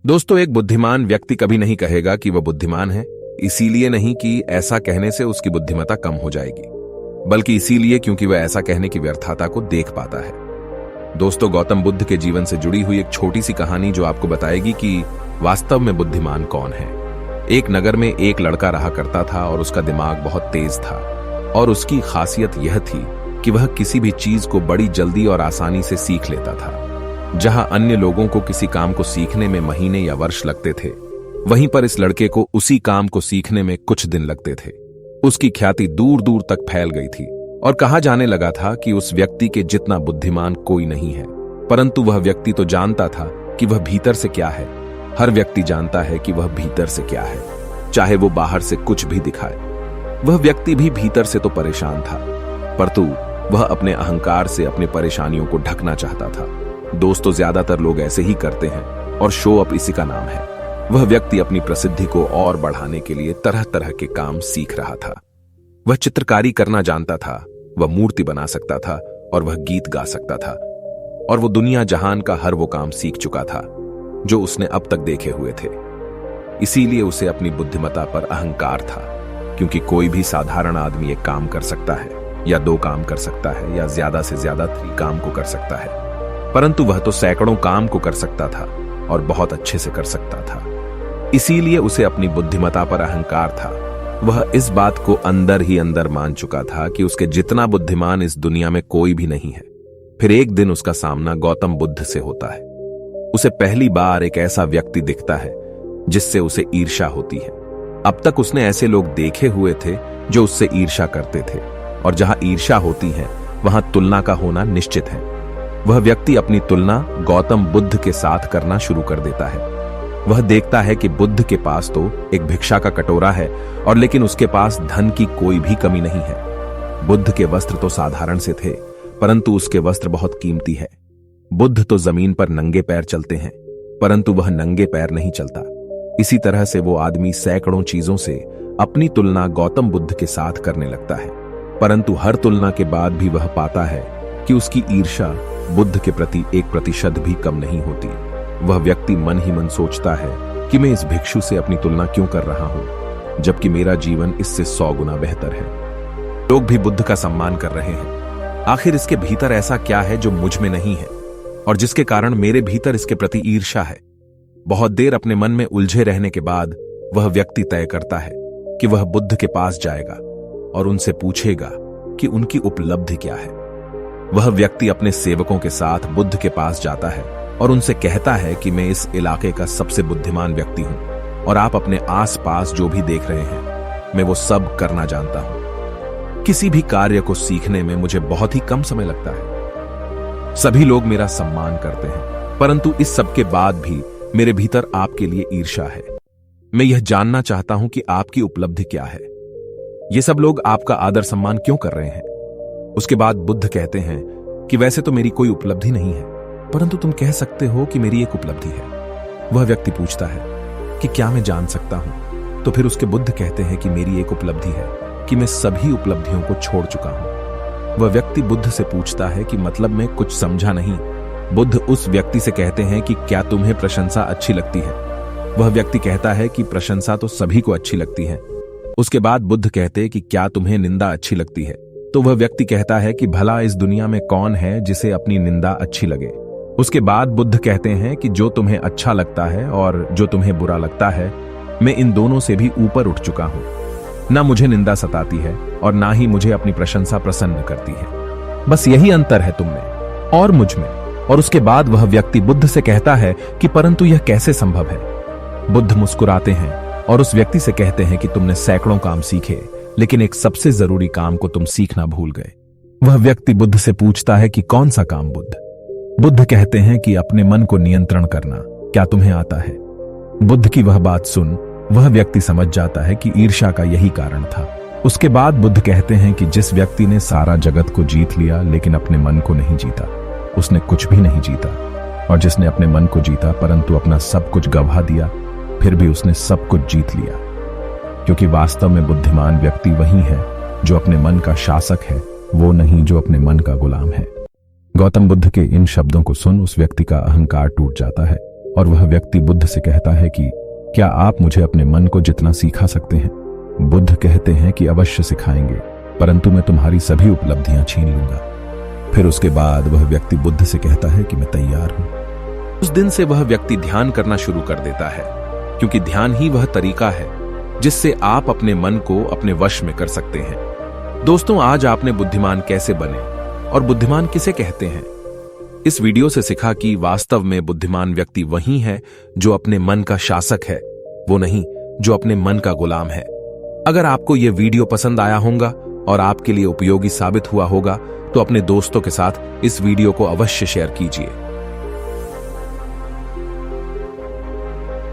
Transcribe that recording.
दोस्तों, एक बुद्धिमान व्यक्ति कभी नहीं कहेगा कि वह बुद्धिमान है, इसीलिए नहीं कि ऐसा कहने से उसकी बुद्धिमत्ता कम हो जाएगी, बल्कि इसीलिए क्योंकि वह ऐसा कहने की व्यर्थता को देख पाता है। दोस्तों, गौतम बुद्ध के जीवन से जुड़ी हुई एक छोटी सी कहानी जो आपको बताएगी कि वास्तव में बुद्धिमान कौन है। एक नगर में एक लड़का रहा करता था और उसका दिमाग बहुत तेज था और उसकी खासियत यह थी कि वह किसी भी चीज को बड़ी जल्दी और आसानी से सीख लेता था। जहां अन्य लोगों को किसी काम को सीखने में महीने या वर्ष लगते थे, वहीं पर इस लड़के को उसी काम को सीखने में कुछ दिन लगते थे। उसकी ख्याति दूर दूर तक फैल गई थी और कहा जाने लगा था कि उस व्यक्ति के जितना बुद्धिमान कोई नहीं है। परंतु वह व्यक्ति तो जानता था कि वह भीतर से क्या है। हर व्यक्ति जानता है कि वह भीतर से क्या है, चाहे वो बाहर से कुछ भी दिखाए। वह व्यक्ति भी भीतर से तो परेशान था, परंतु वह अपने अहंकार से अपनी परेशानियों को ढकना चाहता था। दोस्तों, ज्यादातर लोग ऐसे ही करते हैं और शो अप इसी का नाम है। वह व्यक्ति अपनी प्रसिद्धि को और बढ़ाने के लिए तरह तरह के काम सीख रहा था। वह चित्रकारी करना जानता था, वह मूर्ति बना सकता था और वह गीत गा सकता था, और वो दुनिया जहान का हर वो काम सीख चुका था जो उसने अब तक देखे हुए थे। इसीलिए उसे अपनी बुद्धिमत्ता पर अहंकार था, क्योंकि कोई भी साधारण आदमी एक काम कर सकता है या दो काम कर सकता है या ज्यादा से ज्यादा 3 काम को कर सकता है, परंतु वह तो सैकड़ों काम को कर सकता था और बहुत अच्छे से कर सकता था। इसीलिए उसे अपनी बुद्धिमत्ता पर अहंकार था। वह इस बात को अंदर ही अंदर मान चुका था कि उसके जितना बुद्धिमान इस दुनिया में कोई भी नहीं है। फिर एक दिन उसका सामना गौतम बुद्ध से होता है। उसे पहली बार एक ऐसा व्यक्ति दिखता है जिससे उसे ईर्ष्या होती है। अब तक उसने ऐसे लोग देखे हुए थे जो उससे ईर्ष्या करते थे, और जहां ईर्ष्या होती है वहां तुलना का होना निश्चित है। वह व्यक्ति अपनी तुलना गौतम बुद्ध के साथ करना शुरू कर देता है। वह देखता है कि बुद्ध के पास तो एक भिक्षा का कटोरा है, और लेकिन उसके पास धन की कोई भी कमी नहीं है। बुद्ध के वस्त्र तो साधारण से थे, परंतु उसके वस्त्र बहुत कीमती है। बुद्ध तो जमीन पर नंगे पैर चलते हैं, परंतु वह नंगे पैर नहीं चलता। इसी तरह से वो आदमी सैकड़ों चीजों से अपनी तुलना गौतम बुद्ध के साथ करने लगता है, परंतु हर तुलना के बाद भी वह पाता है कि उसकी ईर्ष्या बुद्ध के प्रति 1% भी कम नहीं होती। वह व्यक्ति मन ही मन सोचता है कि मैं इस भिक्षु से अपनी तुलना क्यों कर रहा हूं, जबकि मेरा जीवन इससे 100 गुना बेहतर है। लोग भी बुद्ध का सम्मान कर रहे हैं। आखिर इसके भीतर ऐसा क्या है जो मुझ में नहीं है और जिसके कारण मेरे भीतर इसके प्रति ईर्ष्या है। बहुत देर अपने मन में उलझे रहने के बाद वह व्यक्ति तय करता है कि वह बुद्ध के पास जाएगा और उनसे पूछेगा कि उनकी उपलब्धि क्या है। वह व्यक्ति अपने सेवकों के साथ बुद्ध के पास जाता है और उनसे कहता है कि मैं इस इलाके का सबसे बुद्धिमान व्यक्ति हूं, और आप अपने आसपास जो भी देख रहे हैं मैं वो सब करना जानता हूं। किसी भी कार्य को सीखने में मुझे बहुत ही कम समय लगता है। सभी लोग मेरा सम्मान करते हैं, परंतु इस सब के बाद भी मेरे भीतर आपके लिए ईर्ष्या है। मैं यह जानना चाहता हूं कि आपकी उपलब्धि क्या है। ये सब लोग आपका आदर सम्मान क्यों कर रहे हैं। उसके बाद बुद्ध कहते हैं कि वैसे तो मेरी कोई उपलब्धि नहीं है, परंतु तुम कह सकते हो कि मेरी एक उपलब्धि है। वह व्यक्ति पूछता है कि क्या मैं जान सकता हूं। तो फिर उसके बुद्ध कहते हैं कि मेरी एक उपलब्धि है कि मैं सभी उपलब्धियों को छोड़ चुका हूं। वह व्यक्ति बुद्ध से पूछता है कि मतलब मैं कुछ समझा नहीं। बुद्ध उस व्यक्ति से कहते हैं कि क्या तुम्हें प्रशंसा अच्छी लगती है। वह व्यक्ति कहता है कि प्रशंसा तो सभी को अच्छी लगती है। उसके बाद बुद्ध कहते हैं कि क्या तुम्हें निंदा अच्छी लगती है। तो वह व्यक्ति कहता है कि भला इस दुनिया में कौन है जिसे अपनी निंदा अच्छी लगे। उसके बाद बुद्ध कहते हैं कि जो तुम्हें अच्छा लगता है और जो तुम्हें बुरा लगता है, मैं इन दोनों से भी ऊपर उठ चुका हूं। ना मुझे निंदा सताती है और ना ही मुझे अपनी प्रशंसा प्रसन्न करती है। बस यही अंतर है तुम में और मुझ में। और उसके बाद वह व्यक्ति बुद्ध से कहता है कि परंतु यह कैसे संभव है। बुद्ध मुस्कुराते हैं और उस व्यक्ति से कहते हैं कि तुमने सैकड़ों काम सीखे, लेकिन एक सबसे जरूरी काम को तुम सीखना भूल गए। वह व्यक्ति बुद्ध से पूछता है कि कौन सा काम बुद्ध। बुद्ध कहते हैं कि अपने मन को नियंत्रण करना। क्या तुम्हें आता है। बुद्ध की वह बात सुन वह व्यक्ति समझ जाता है कि ईर्ष्या का यही कारण था। उसके बाद बुद्ध कहते हैं कि जिस व्यक्ति ने सारा जगत को जीत लिया लेकिन अपने मन को नहीं जीता, उसने कुछ भी नहीं जीता। और जिसने अपने मन को जीता परंतु अपना सब कुछ गवा दिया, फिर भी उसने सब कुछ जीत लिया। क्योंकि वास्तव में बुद्धिमान व्यक्ति वही है जो अपने मन का शासक है, वो नहीं जो अपने मन का गुलाम है। गौतम बुद्ध के इन शब्दों को सुन उस व्यक्ति का अहंकार टूट जाता है और वह व्यक्ति बुद्ध से कहता है कि क्या आप मुझे अपने मन को जितना सिखा सकते हैं? बुद्ध कहते हैं कि अवश्य सिखाएंगे, परंतु मैं तुम्हारी सभी उपलब्धियां छीन लूंगा। फिर उसके बाद वह व्यक्ति बुद्ध से कहता है कि मैं तैयार हूं। उस दिन से वह व्यक्ति ध्यान करना शुरू कर देता है, क्योंकि ध्यान ही वह तरीका है जिससे आप अपने मन को अपने वश में कर सकते हैं। दोस्तों, आज आपने बुद्धिमान कैसे बने और बुद्धिमान किसे कहते हैं, इस वीडियो से सीखा कि वास्तव में बुद्धिमान व्यक्ति वही है जो अपने मन का शासक है, वो नहीं जो अपने मन का गुलाम है। अगर आपको यह वीडियो पसंद आया होगा और आपके लिए उपयोगी साबित हुआ होगा तो अपने दोस्तों के साथ इस वीडियो को अवश्य शेयर कीजिए।